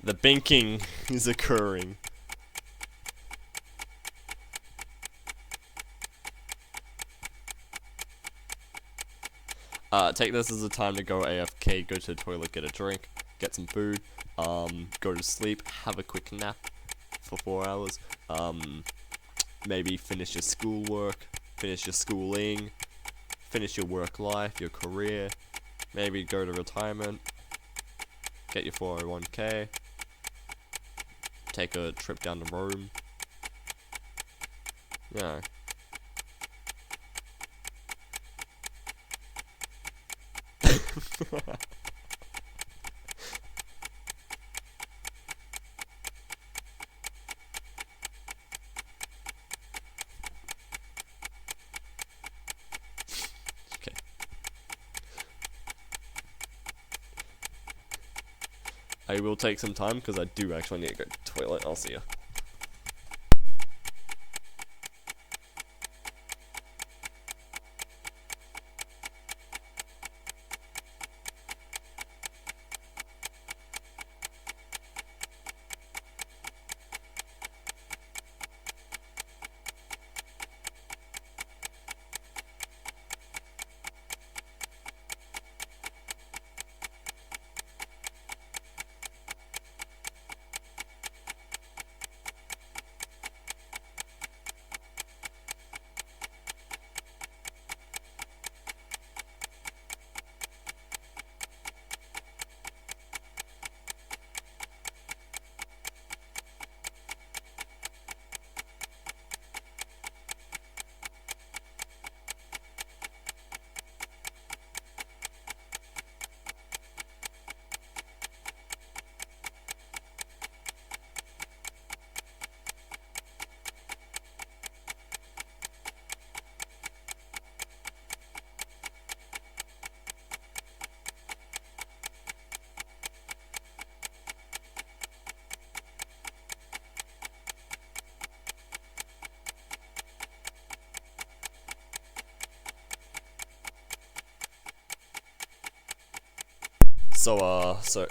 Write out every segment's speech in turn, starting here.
The binking is occurring. Take this as a time to go AFK, go to the toilet, get a drink, get some food, go to sleep, have a quick nap for 4 hours, maybe finish your schoolwork, finish your schooling, finish your work life, your career, maybe go to retirement, get your 401k, take a trip down to Rome, you know. Okay. I will take some time because I do actually need to go to the toilet. I'll see you. So,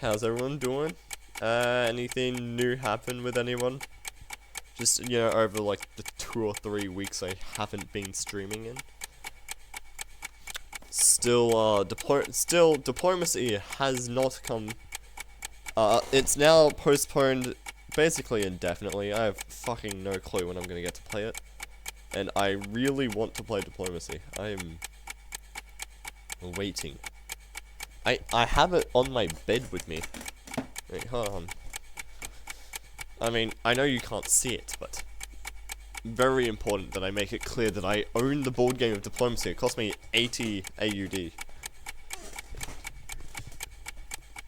how's everyone doing? Anything new happen with anyone? Just, you know, over like the 2 or 3 weeks I haven't been streaming in. Still, diplomacy has not come. It's now postponed basically indefinitely. I have fucking no clue when I'm gonna get to play it. And I really want to play diplomacy. I am waiting. I have it on my bed with me. Wait, hold on. I mean, I know you can't see it, but very important that I make it clear that I own the board game of diplomacy. It cost me 80 AUD.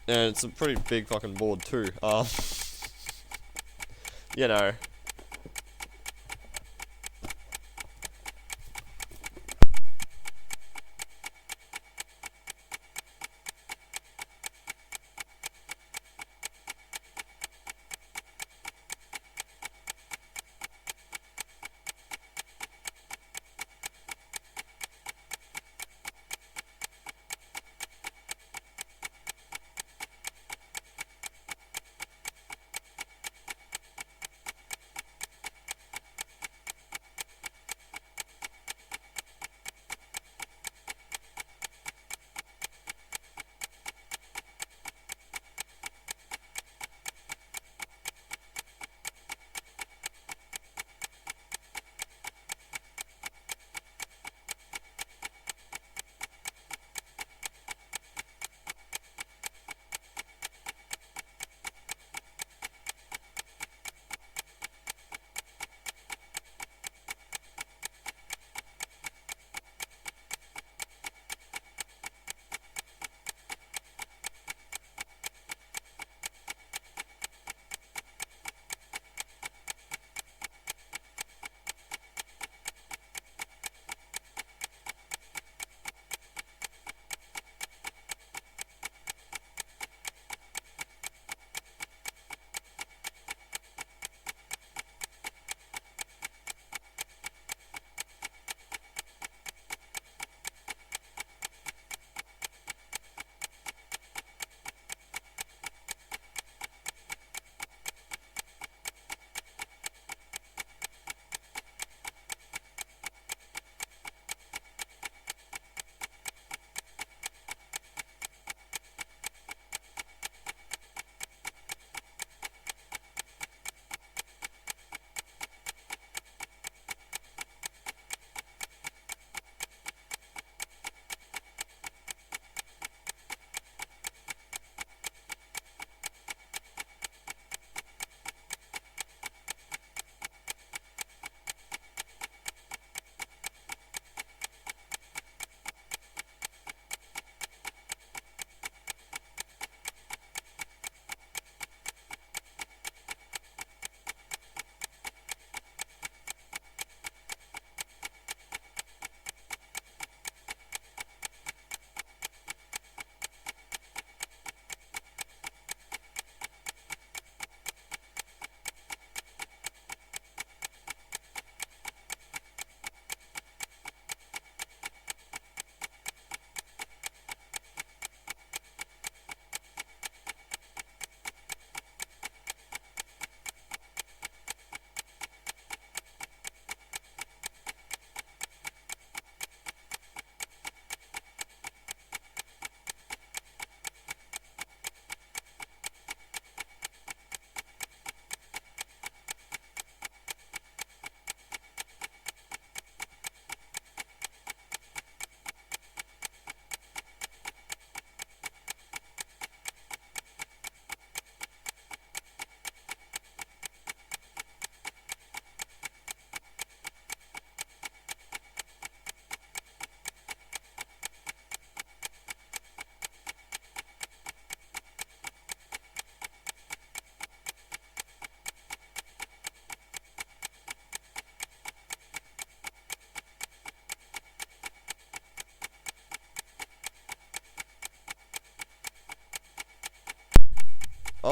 And it's a pretty big fucking board too. You know.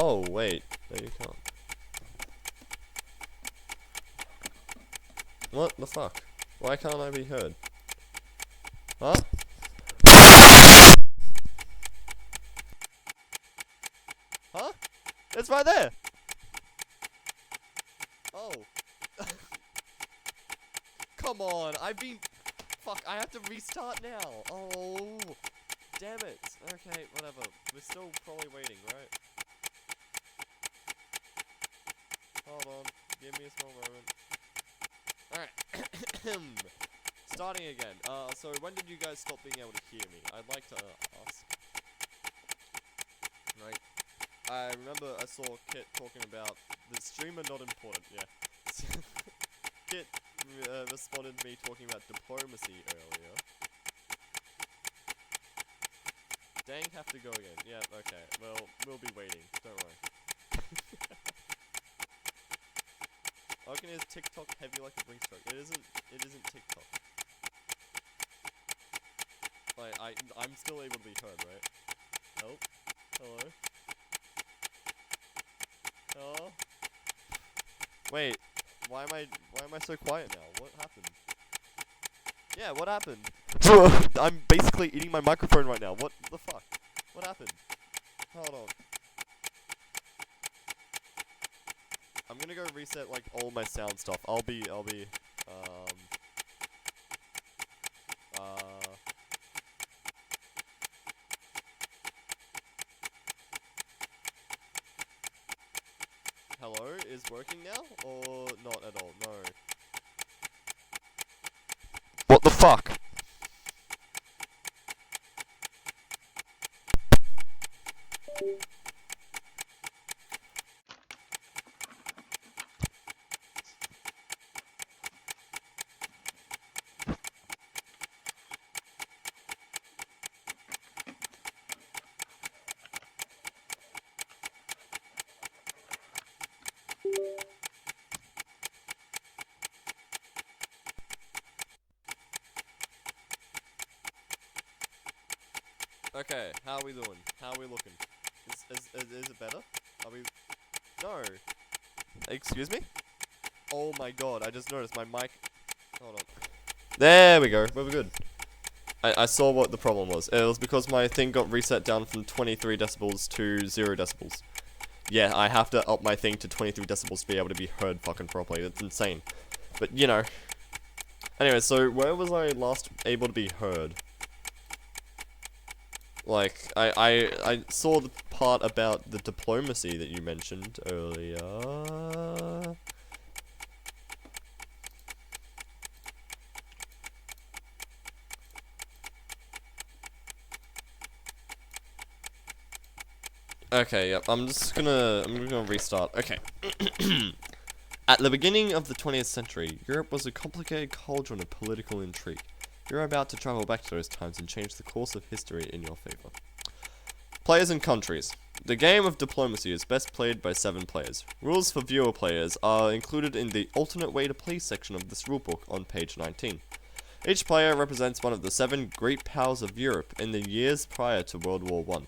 Oh, wait. No, you can't. What the fuck? Why can't I be heard? Huh? Huh? It's right there! Oh. Come on, Fuck, I have to restart now. Oh. Damn it. Okay, whatever. We're still probably waiting, right? Hold on. Give me a small moment. Alright. Starting again. So when did you guys stop being able to hear me? I'd like to ask. Right. I remember I saw Kit talking about the streamer not important, yeah. Kit responded to me talking about diplomacy earlier. Dang, have to go again. Yeah, okay. Well, we'll be waiting. Don't worry. All I can hear is TikTok heavy like a brink stroke. It isn't TikTok. Like, I'm still able to be heard, right? Help? Hello? Hello? Wait, why am I so quiet now? What happened? Yeah, what happened? I'm basically eating my microphone right now. What the fuck? What happened? Hold on. I'm gonna go reset like all my sound stuff. I'll be hello is working now or not at all? No. What the fuck? Okay, how are we doing? How are we looking? Is it better? Are we... No. Excuse me? Oh my god, I just noticed my mic... Hold on. There we go, we're good. I saw what the problem was. It was because my thing got reset down from 23 decibels to 0 decibels. Yeah, I have to up my thing to 23 decibels to be able to be heard fucking properly. It's insane. But, you know. Anyway, so where was I last able to be heard? Like, I saw the part about the diplomacy that you mentioned earlier. Okay, yep, I'm gonna restart. Okay. At the beginning of the 20th century, Europe was a complicated cauldron of political intrigue. You're about to travel back to those times and change the course of history in your favor. Players and countries. The game of diplomacy is best played by 7 players. Rules for viewer players are included in the alternate way to play section of this rulebook on page 19. Each player represents one of the 7 great powers of Europe in the years prior to World War I.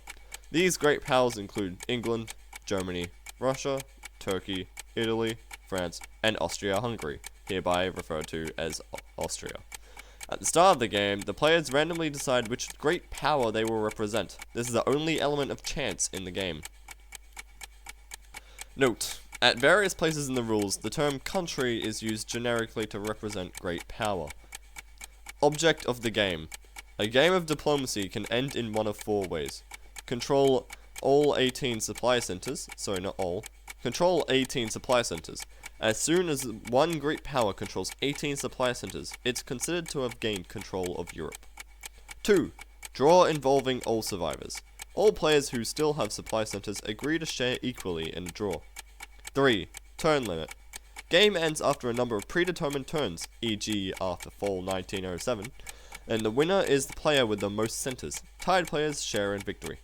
These great powers include England, Germany, Russia, Turkey, Italy, France, and Austria-Hungary, hereby referred to as Austria. At the start of the game, the players randomly decide which great power they will represent. This is the only element of chance in the game. Note: at various places in the rules, the term country is used generically to represent great power. Object of the game. A game of diplomacy can end in one of 4 ways. Control all 18 supply centers. Sorry, not all. Control 18 supply centers. As soon as one great power controls 18 supply centers, it's considered to have gained control of Europe. 2. Draw involving all survivors. All players who still have supply centers agree to share equally in a draw. 3. Turn limit. Game ends after a number of predetermined turns, e.g. after fall 1907, and the winner is the player with the most centers. Tied players share in victory.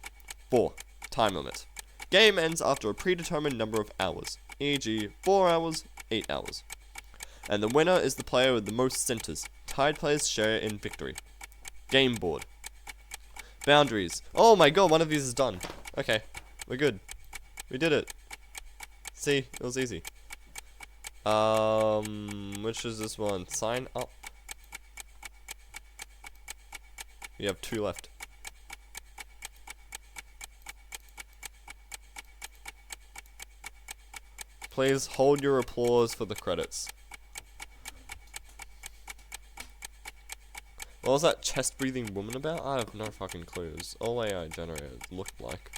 4. Time limit. Game ends after a predetermined number of hours, e.g. 4 hours, 8 hours. And the winner is the player with the most centers. Tied players share in victory. Game board. Boundaries. Oh my god, one of these is done. Okay, we're good. We did it. See, it was easy. Which is this one? Sign up. We have 2 left. Please hold your applause for the credits. What was that chest-breathing woman about? I have no fucking clue. It was all AI generated, it looked like.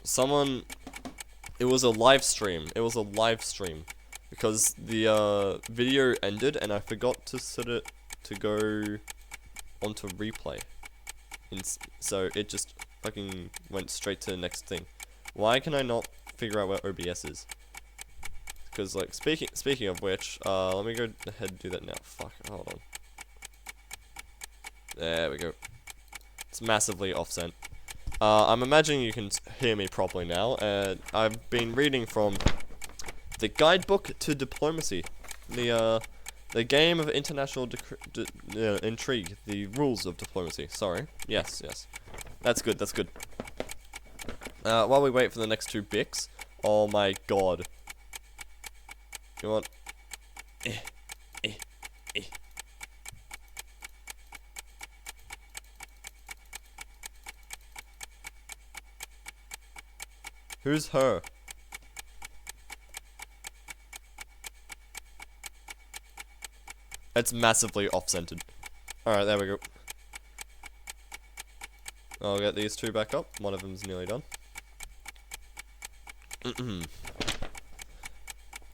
Someone... It was a live stream. It was a live stream. Because the, video ended and I forgot to set it to go onto replay. So it just fucking went straight to the next thing. Why can I not figure out where OBS is? Because, like, speaking of which, let me go ahead and do that now. Fuck, hold on. There we go. It's massively offset. I'm imagining you can hear me properly now, and I've been reading from the Guidebook to Diplomacy, the game of international intrigue, the rules of diplomacy. Sorry. Yes. That's good. While we wait for the next 2 bics. Oh my god. Come on. Who's her? It's massively off-centered. Alright, there we go. I'll get these 2 back up. One of them's nearly done.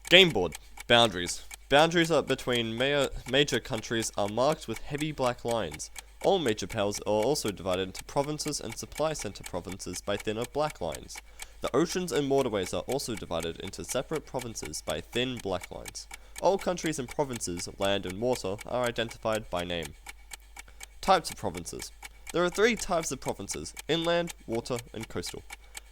Game board. Boundaries. Boundaries between major countries are marked with heavy black lines. All major powers are also divided into provinces and supply center provinces by thinner black lines. The oceans and waterways are also divided into separate provinces by thin black lines. All countries and provinces, land and water, are identified by name. Types of provinces. There are 3 types of provinces: inland, water, and coastal.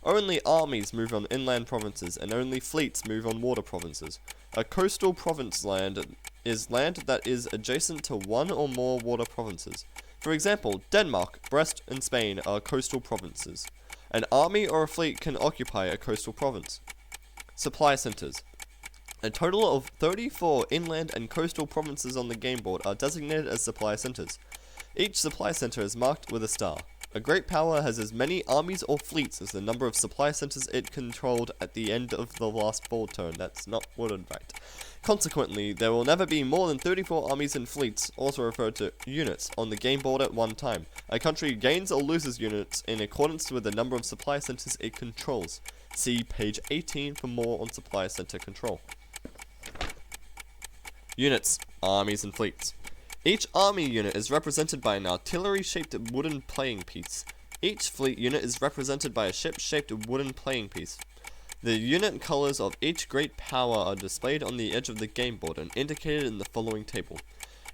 Only armies move on inland provinces, and only fleets move on water provinces. A coastal province land is land that is adjacent to 1 or more water provinces. For example, Denmark, Brest, and Spain are coastal provinces. An army or a fleet can occupy a coastal province. Supply centers. A total of 34 inland and coastal provinces on the game board are designated as supply centers. Each supply center is marked with a star. A great power has as many armies or fleets as the number of supply centers it controlled at the end of the last board turn. That's not worded right. Consequently, there will never be more than 34 armies and fleets, also referred to units, on the game board at one time. A country gains or loses units in accordance with the number of supply centers it controls. See page 18 for more on supply center control. Units, armies and fleets. Each army unit is represented by an artillery-shaped wooden playing piece. Each fleet unit is represented by a ship-shaped wooden playing piece. The unit colors of each great power are displayed on the edge of the game board and indicated in the following table.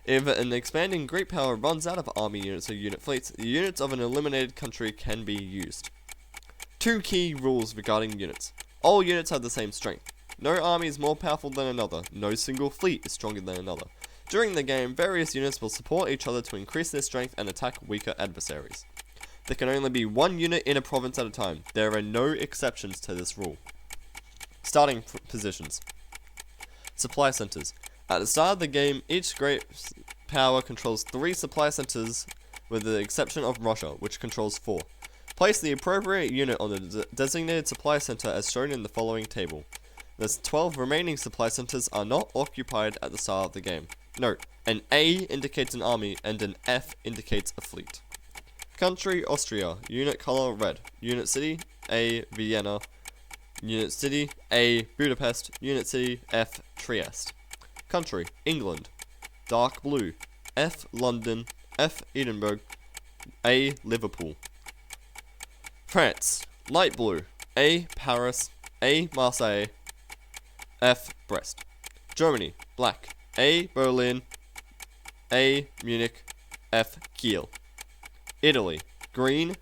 If an expanding great power runs out of army units or unit fleets, the units of an eliminated country can be used. 2 key rules regarding units. All units have the same strength. No army is more powerful than another. No single fleet is stronger than another. During the game, various units will support each other to increase their strength and attack weaker adversaries. There can only be 1 unit in a province at a time. There are no exceptions to this rule. Starting positions. Supply centers. At the start of the game, each great power controls 3 supply centers, with the exception of Russia, which controls 4. Place the appropriate unit on the designated supply center as shown in the following table. The 12 remaining supply centers are not occupied at the start of the game. Note, an A indicates an army and an F indicates a fleet. Country, Austria. Unit color, red. Unit city, A, Vienna. Unit city, A, Budapest. Unit city, F, Trieste. Country, England. Dark blue. F, London. F, Edinburgh. A, Liverpool. France, light blue. A, Paris. A, Marseille. F, Brest. Germany, black. A, Berlin. A, Munich. F, Kiel. Italy, green.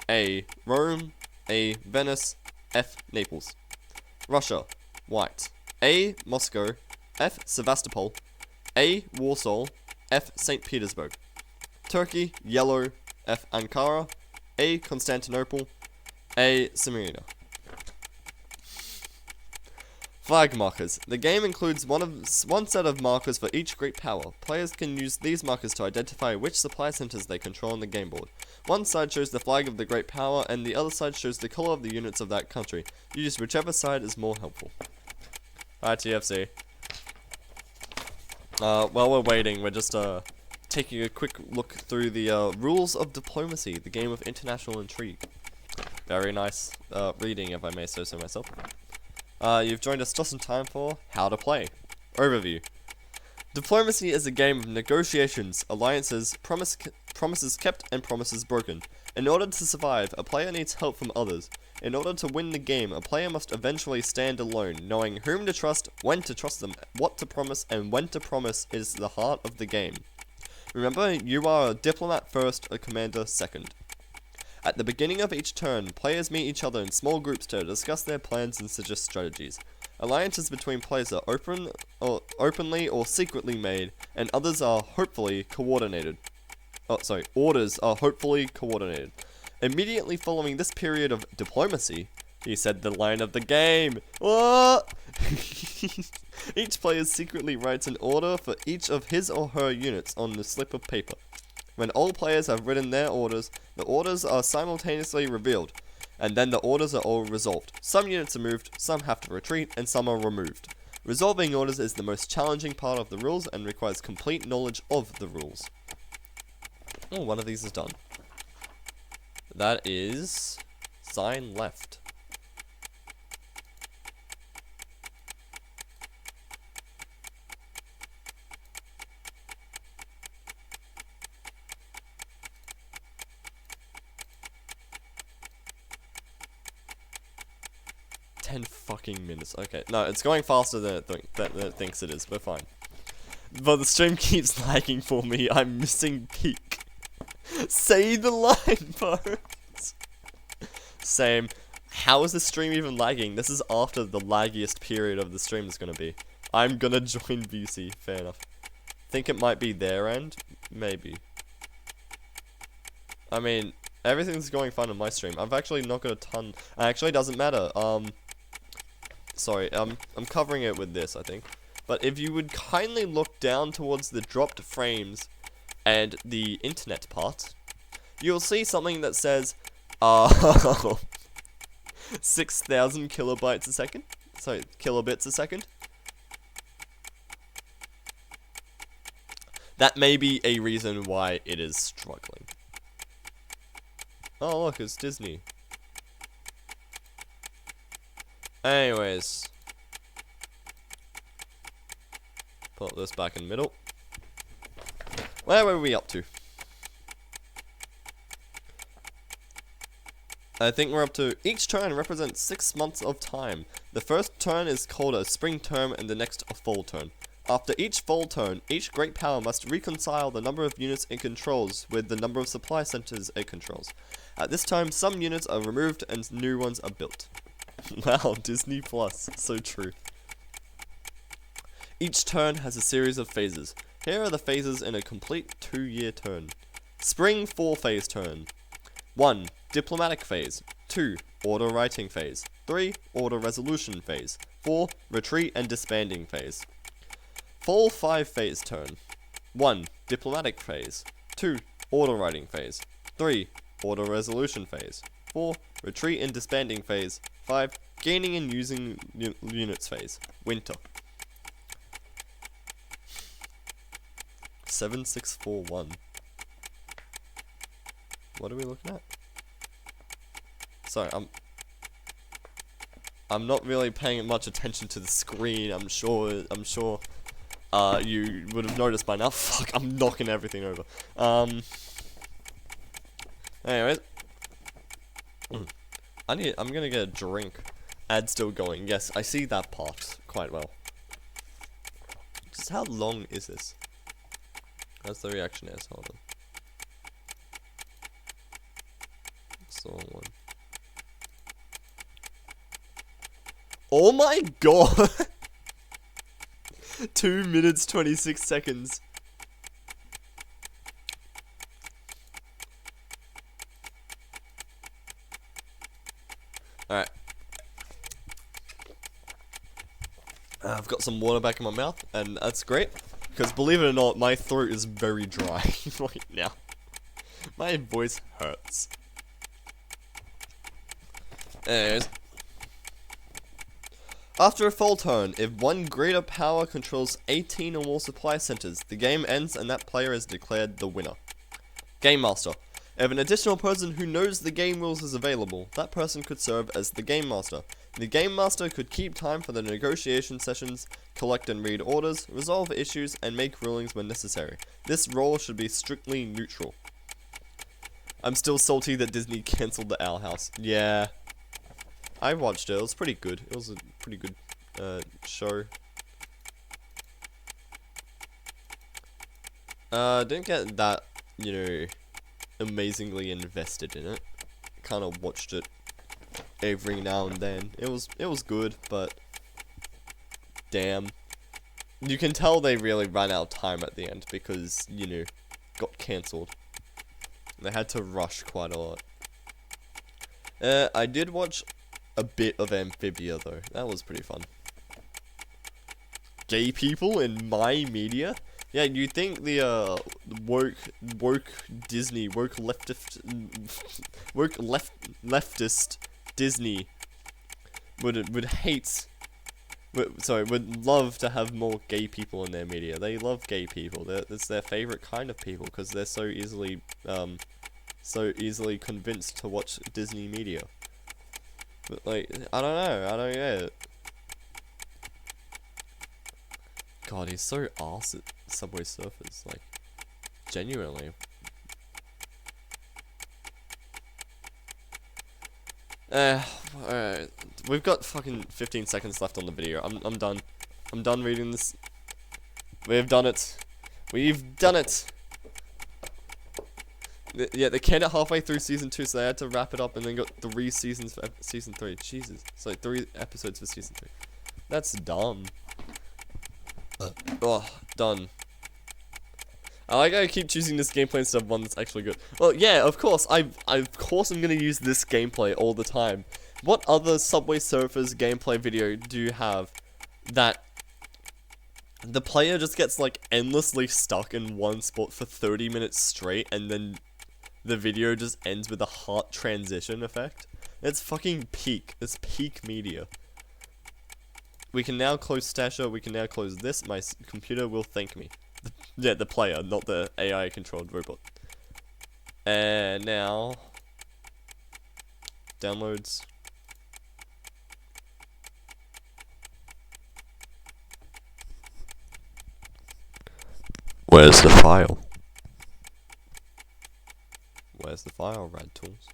A, Rome. A, Venice. F, Naples. Russia, white. A, Moscow. F, Sevastopol. A, Warsaw. F, St. Petersburg. Turkey, yellow. F, Ankara. A, Constantinople. A simulator. Flag markers. The game includes one set of markers for each great power. Players can use these markers to identify which supply centers they control on the game board. One side shows the flag of the great power, and the other side shows the color of the units of that country. Use whichever side is more helpful. Alright, TFC. While we're waiting, we're just taking a quick look through the rules of diplomacy, the game of international intrigue. Very nice reading, if I may say so myself. You've joined us just in time for How to Play. Overview. Diplomacy is a game of negotiations, alliances, promises kept, and promises broken. In order to survive, a player needs help from others. In order to win the game, a player must eventually stand alone, knowing whom to trust, when to trust them, what to promise, and when to promise is the heart of the game. Remember, you are a diplomat first, a commander second. At the beginning of each turn, players meet each other in small groups to discuss their plans and suggest strategies. Alliances between players are openly or secretly made, and others are hopefully coordinated. Orders are hopefully coordinated. Immediately following this period of diplomacy, he said the line of the game. What? Each player secretly writes an order for each of his or her units on the slip of paper. When all players have written their orders, the orders are simultaneously revealed, and then the orders are all resolved. Some units are moved, some have to retreat, and some are removed. Resolving orders is the most challenging part of the rules and requires complete knowledge of the rules. Oh, one of these is done. That is sign left. Fucking minutes. Okay, no, it's going faster than it thinks it is. We're fine. But the stream keeps lagging for me. I'm missing peak. Say the line, Bones. Same. How is the stream even lagging? This is after the laggiest period of the stream is gonna be. I'm gonna join VC. Fair enough. Think it might be their end? Maybe. I mean, everything's going fine on my stream. I've actually not got a ton. It actually doesn't matter. Sorry, I'm covering it with this, I think. But if you would kindly look down towards the dropped frames and the internet part, you'll see something that says, 6,000 kilobytes a second? Sorry, kilobits a second? That may be a reason why it is struggling. Oh look, it's Disney. Anyways. Put this back in the middle. Where were we up to? I think we're up to each turn represents 6 months of time. The first turn is called a spring term and the next a fall turn. After each fall turn, each great power must reconcile the number of units it controls with the number of supply centers it controls. At this time, some units are removed and new ones are built. Wow, Disney Plus, so true. Each turn has a series of phases. Here are the phases in a complete 2-year turn. Spring 4-phase turn. 1. Diplomatic phase. 2. Order writing phase. 3. Order resolution phase. 4. Retreat and disbanding phase. Fall 5-phase turn. 1. Diplomatic phase. 2. Order writing phase. 3. Order resolution phase. 4. Retreat and disbanding phase. 5. Gaining and using units phase. Winter. 7641. What are we looking at? Sorry, I'm not really paying much attention to the screen. I'm sure you would have noticed by now. Fuck, I'm knocking everything over. Anyways. I'm gonna get a drink. Ad still going. Yes, I see that part quite well. Just how long is this? That's the reaction is. Hold on. It's the wrong one. Oh my god! 2 minutes 26 seconds. I've got some water back in my mouth, and that's great. Because believe it or not, my throat is very dry right now. My voice hurts. Anyways. After a full turn, if one greater power controls 18 or more supply centers, the game ends and that player is declared the winner. Game Master. If an additional person who knows the game rules is available, that person could serve as the Game Master. The Game Master could keep time for the negotiation sessions, collect and read orders, resolve issues, and make rulings when necessary. This role should be strictly neutral. I'm still salty that Disney cancelled the Owl House. Yeah. I watched it. It was pretty good. It was a pretty good show. Didn't get that, you know, amazingly invested in it. Kind of watched it every now and then. It was good, but damn. You can tell they really ran out of time at the end because, you know, got cancelled. They had to rush quite a lot. I did watch a bit of Amphibia though. That was pretty fun. Gay people in my media? Yeah, you think the woke Disney, leftist Disney would hate, would love to have more gay people in their media. They love gay people. It's their favorite kind of people because they're so easily convinced to watch Disney media. But like, I don't know, I don't get it. God, he's so arse at Subway Surfers, like, genuinely. Alright. We've got fucking 15 seconds left on the video. I'm done. I'm done reading this. We've done it. We've done it! Yeah, they canned it halfway through season 2, so they had to wrap it up and then got 3 seasons for season 3. Jesus. So 3 episodes for season 3. That's dumb. Oh, done. I like how I keep choosing this gameplay instead of one that's actually good. Well, yeah, of course. Of course I'm gonna use this gameplay all the time. What other Subway Surfers gameplay video do you have that the player just gets like endlessly stuck in one spot for 30 minutes straight and then the video just ends with a heart transition effect? It's fucking peak. It's peak media. We can now close Stasher. We can now close this. My computer will thank me. Yeah, the player, not the AI controlled robot. And now downloads. Where's the file? Where's the file, Rad Tools?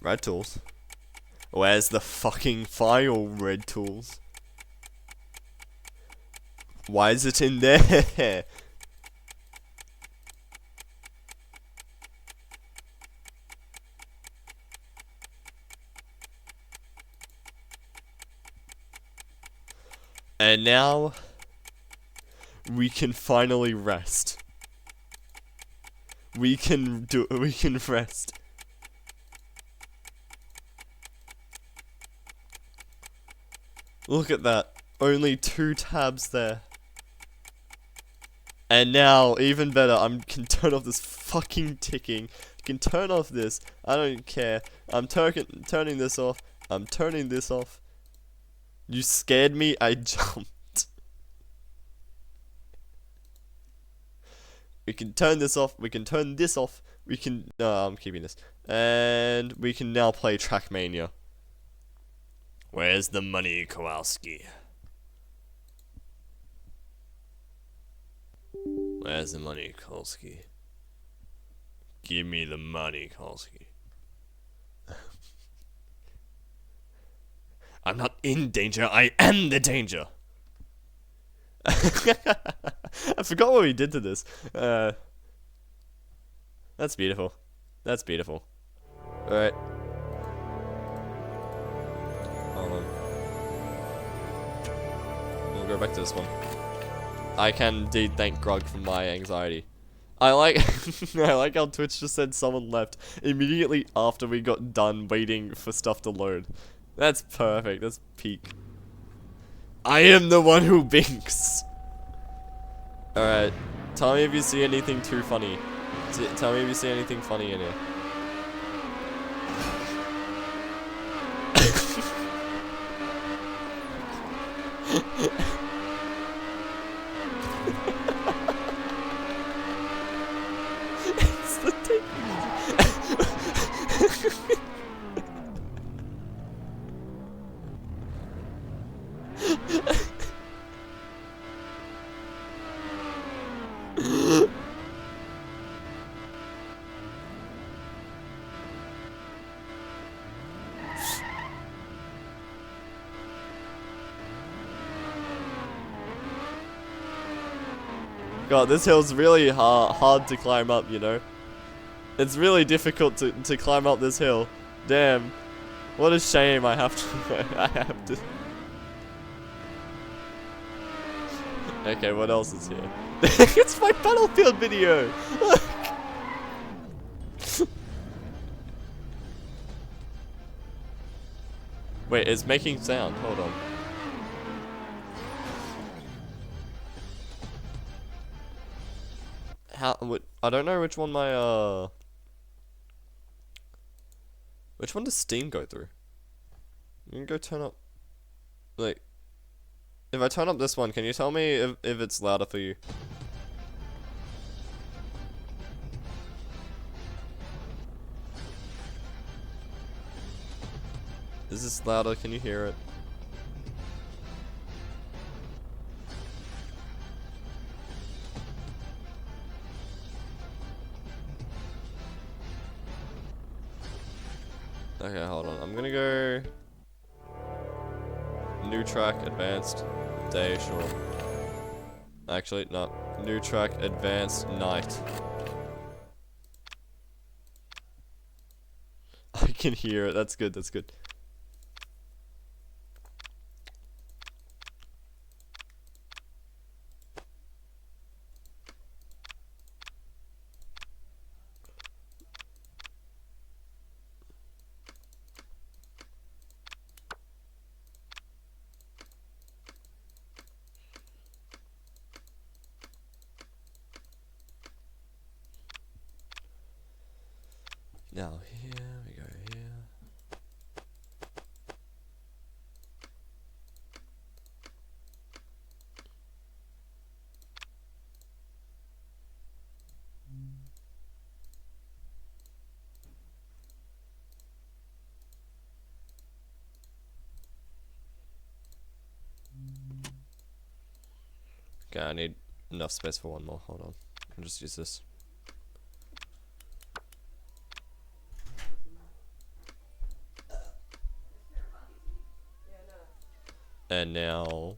Rad Tools? Where's the fucking file, Red Tools? Why is it in there? And now we can finally rest. We can rest. Look at that. Only 2 tabs there. And now, even better, I can turn off this fucking ticking. I can turn off this. I don't care. I'm turning this off. I'm turning this off. You scared me. I jumped. We can turn this off. We can turn this off. We can... No, I'm keeping this. And we can now play Trackmania. Where's the money, Kowalski? Where's the money, Kowalski? Give me the money, Kowalski. I'm not in danger, I am the danger! I forgot what we did to this. That's beautiful. That's beautiful. Alright. Hold on. We'll go back to this one. I can indeed thank Grog for my anxiety. I like I like how Twitch just said someone left immediately after we got done waiting for stuff to load. That's perfect. That's peak. I am the one who binks. Alright. Tell me if you see anything too funny. Tell me if you see anything funny in here. It's the thing. God, this hill's really hard to climb up, you know? It's really difficult to climb up this hill. Damn. What a shame I have to... I have to... Okay, what else is here? It's my Battlefield video! Look! Wait, it's making sound. Hold on. I don't know which one my, which one does Steam go through? You can go turn up, like, if I turn up this one, can you tell me if it's louder for you? Is this louder? Can you hear it? Okay, hold on. I'm gonna go new track, advanced, day, sure. Actually, no. New track, advanced, night. I can hear it. That's good. That's good. Now here we go here. Okay, I need enough space for one more. Hold on. I'll just use this. And now...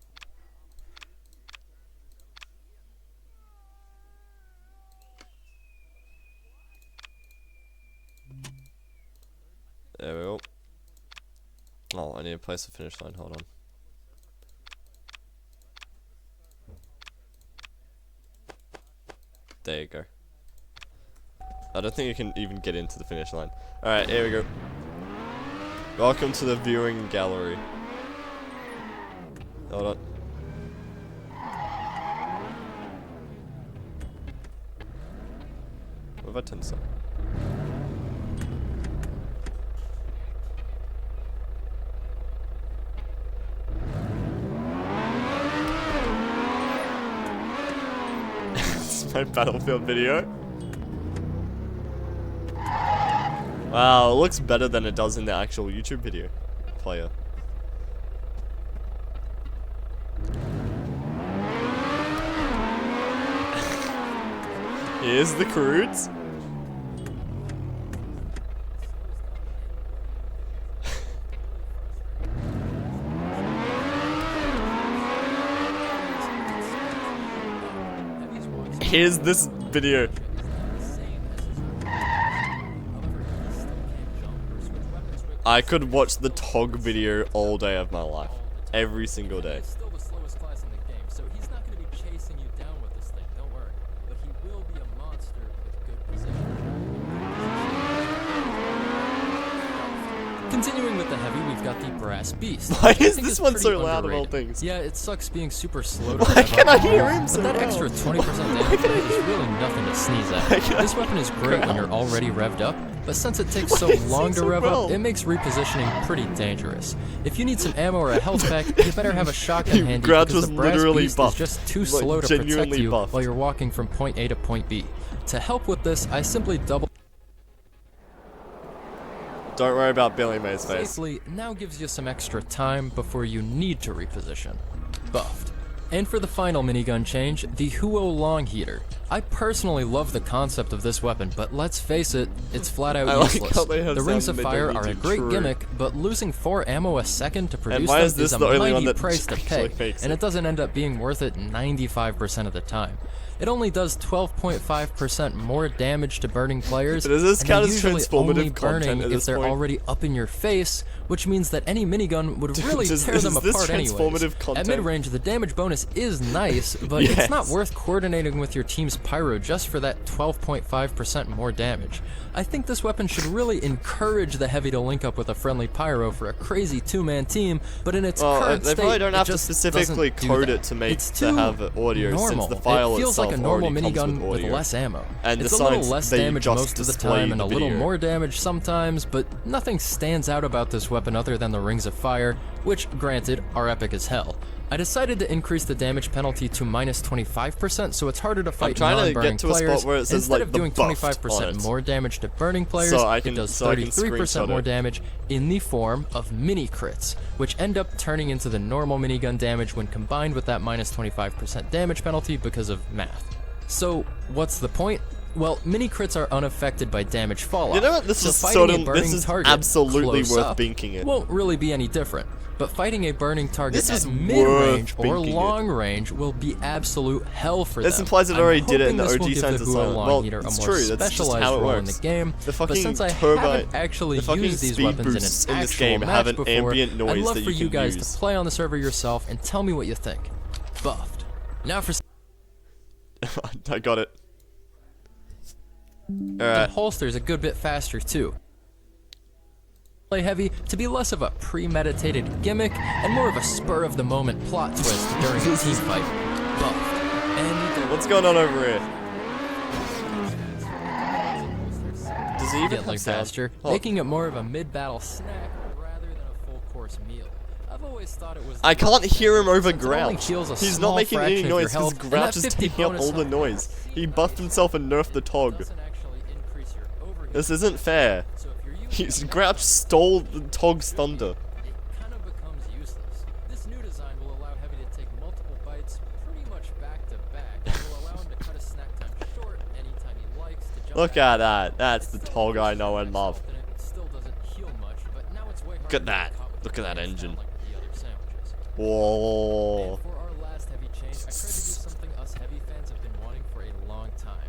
There we go. Oh, I need a place to finish line. Hold on. There you go. I don't think you can even get into the finish line. Alright, here we go. Welcome to the viewing gallery. Hold on. What have I turned this on? This is my Battlefield video. Wow, it looks better than it does in the actual YouTube video player. Here's the crudes. Here's this video. I could watch the TOG video all day of my life. Every single day. Still the slowest class in the game, so he's not going to be chasing you down with this thing, don't worry. But he will be a monster we've got the Brass Beast. Why is this one so loud of all things? Yeah, it sucks being super slow to Why can I hear him so but that well? extra 20% damage is really nothing to sneeze at. This weapon is great when you're already revved up, but since it takes so long to rev up, it makes repositioning pretty dangerous. If you need some ammo or a health pack, you better have a shotgun handy because the Brass Beast is just too slow to protect you while you're walking from point A to point B. To help with this, I simply double... Don't worry about Billy May's face. Safely now gives you some extra time before you need to reposition. Buffed. And for the final minigun change, the Huo Long Heater. I personally love the concept of this weapon, but let's face it, it's flat out useless. The Rings of Fire are a great gimmick, but losing 4 ammo a second to produce them is a mighty price to pay, and it doesn't end up being worth it 95% of the time. It only does 12.5% more damage to burning players, and they're usually only burning if they're already up in your face, which means that any minigun would really tear them apart anyways. At mid-range, the damage bonus is nice, but it's not worth coordinating with your team's pyro just for that 12.5% more damage. I think this weapon should really encourage the heavy to link up with a friendly pyro for a crazy 2-man team, but in its current state, they probably don't have to just specifically code it to make to have audio, since the file it feels itself like a normal already comes minigun with less ammo. And it's a little less damage most of the time and a little more damage sometimes, but nothing stands out about this weapon other than the Rings of Fire, which, granted, are epic as hell. I decided to increase the damage penalty to minus 25%, so it's harder to fight non-burning players. Instead of doing 25% more damage to burning players, it does 33% more damage in the form of mini crits, which end up turning into the normal minigun damage when combined with that minus 25% damage penalty because of math. So, what's the point? Well, mini crits are unaffected by damage fallout. You know what? This is absolutely worth binking it. Won't really be any different. But fighting a burning target at mid-range or long range will be absolute hell for them. This implies it already did it in the OG Signs of Silence. Well, it's true, that's just how it works. But since I haven't actually used these weapons in an actual match before, I'd love for you guys to play on the server yourself and tell me what you think. Buffed. Now for... I got it. The holster is a good bit faster too. Play heavy to be less of a premeditated gimmick and more of a spur-of-the-moment plot twist during a team fight. Buffed. And what's going on over here? Does he even have faster, making it more of a mid-battle snack rather than a full-course meal. I've always thought it was... I can't hear him over Grouch. He's not making any noise because Grouch is taking up all the noise. He buffed himself and nerfed the Tog. This isn't fair. Grouch stole the Tog's thunder. It kind of becomes useless. This new design will allow Heavy to take multiple bites pretty much back to back, and will allow him to cut his snack time short anytime he likes to jump. Look at that. That's the Tog I know and love. It still doesn't heal much, but now it's way harder. Look at that. Look at that engine. Whoa. For our last Heavy change, I tried to do something us Heavy fans have been wanting for a long time.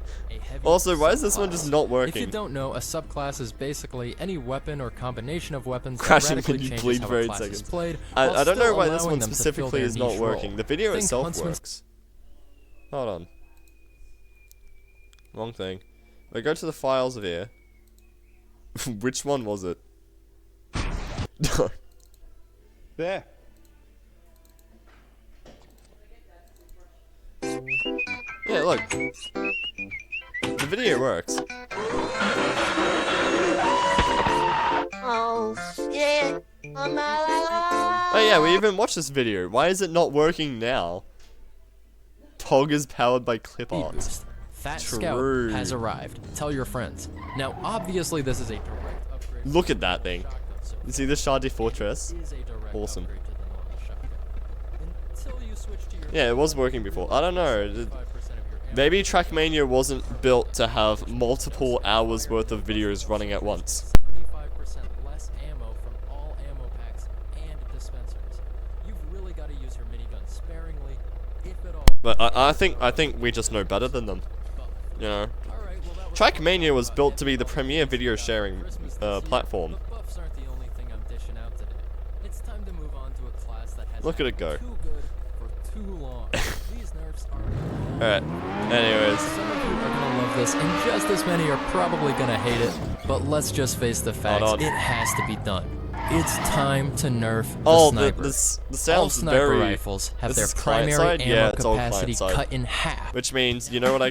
Also, why is this one just not working? If you don't know, a subclass is basically any weapon or combination of weapons crashing that when you bleed for 8 seconds. I don't know why this one specifically is not working. The video itself works. Hold on. Wrong thing. If I go to the files of here. Which one was it? There. Yeah, look. The video works. Oh shit! Oh yeah, we even watched this video. Why is it not working now? Tog is powered by clip art. Fat Scout has arrived. Tell your friends. Now, obviously, this is a direct upgrade. Look at that thing. You see the Shardy Fortress? Awesome. Yeah, it was working before. I don't know. Maybe Trackmania wasn't built to have multiple hours worth of videos running at once. 75% less ammo from all ammo packs and dispensers. You've really got to use your minigun sparingly, if at all. But I think we just know better than them. You know. Trackmania was built to be the premier video sharing platform. But buffs aren't the only thing I'm dishing out today. It's time to move on to a class that has look at it go. Too good for too long. These nerfs are... Alright, anyways. Some of you are gonna love this, and just as many are probably gonna hate it, but let's just face the facts, it has to be done. It's time to nerf the Oh, sniper. the All sounds sniper very... rifles have This their is client primary side? ammo Yeah, it's all capacity client side. cut in half. Which means, you know what I